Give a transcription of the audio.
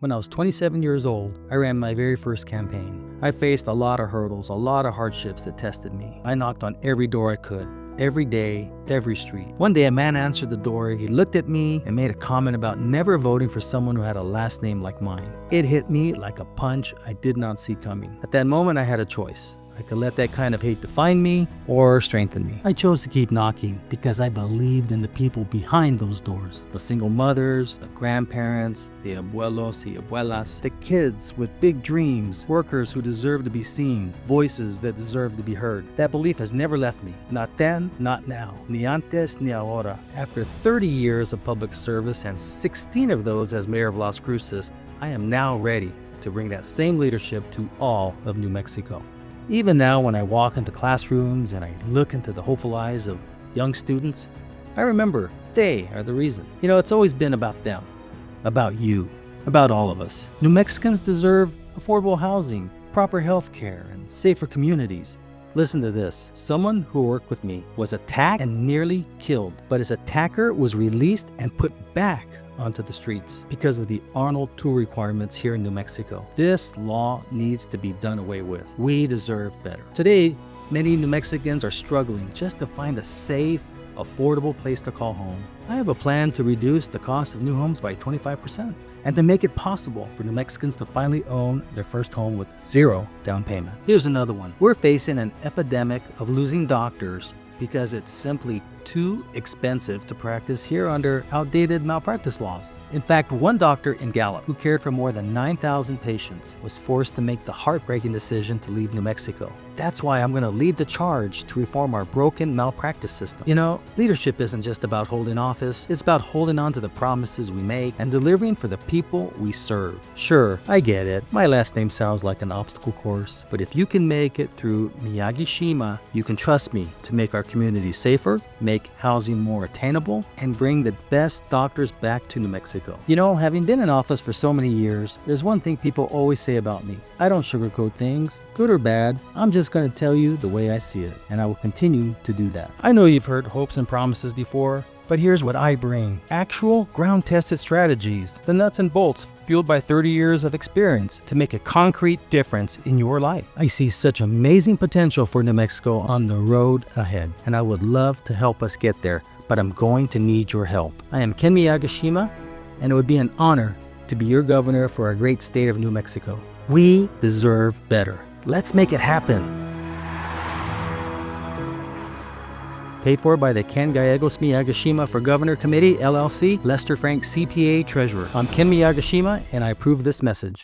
When I was 27 years old, I ran my very first campaign. I faced a lot of hurdles, a lot of hardships that tested me. I knocked on every door I could, every day, every street. One day a man answered the door, he looked at me and made a comment about never voting for someone who had a last name like mine. It hit me like a punch I did not see coming. At that moment I had a choice. I could let that kind of hate define me or strengthen me. I chose to keep knocking because I believed in the people behind those doors. The single mothers, the grandparents, the abuelos y abuelas, the kids with big dreams, workers who deserve to be seen, voices that deserve to be heard. That belief has never left me. Not then, not now. Ni antes, ni ahora. After 30 years of public service and 16 of those as mayor of Las Cruces, I am now ready to bring that same leadership to all of New Mexico. Even now, when I walk into classrooms and I look into the hopeful eyes of young students, I remember they are the reason. It's always been about them, about you, about all of us. New Mexicans deserve affordable housing, proper health care, and safer communities. Listen to this. Someone who worked with me was attacked and nearly killed, but his attacker was released and put back onto the streets because of the Arnold Tool requirements here in New Mexico. This law needs to be done away with. We deserve better. Today, many New Mexicans are struggling just to find a safe, affordable place to call home. I have a plan to reduce the cost of new homes by 25% and to make it possible for New Mexicans to finally own their first home with zero down payment. Here's another one. We're facing an epidemic of losing doctors because it's simply too expensive to practice here under outdated malpractice laws. In fact, one doctor in Gallup, who cared for more than 9,000 patients, was forced to make the heartbreaking decision to leave New Mexico. That's why I'm going to lead the charge to reform our broken malpractice system. Leadership isn't just about holding office, it's about holding on to the promises we make and delivering for the people we serve. Sure, I get it. My last name sounds like an obstacle course, but if you can make it through Miyagishima, you can trust me to make our community safer, make housing more attainable, and bring the best doctors back to New Mexico. Having been in office for so many years, there's one thing people always say about me. I don't sugarcoat things, good or bad. I'm just going to tell you the way I see it, and I will continue to do that. I know you've heard hopes and promises before, but here's what I bring. Actual ground-tested strategies, the nuts and bolts fueled by 30 years of experience to make a concrete difference in your life. I see such amazing potential for New Mexico on the road ahead, and I would love to help us get there, but I'm going to need your help. I am Ken Miyagishima, and it would be an honor to be your governor for our great state of New Mexico. We deserve better. Let's make it happen. Paid for by the Ken Gallegos Miyagishima for Governor Committee, LLC, Lester Frank CPA Treasurer. I'm Ken Miyagishima, and I approve this message.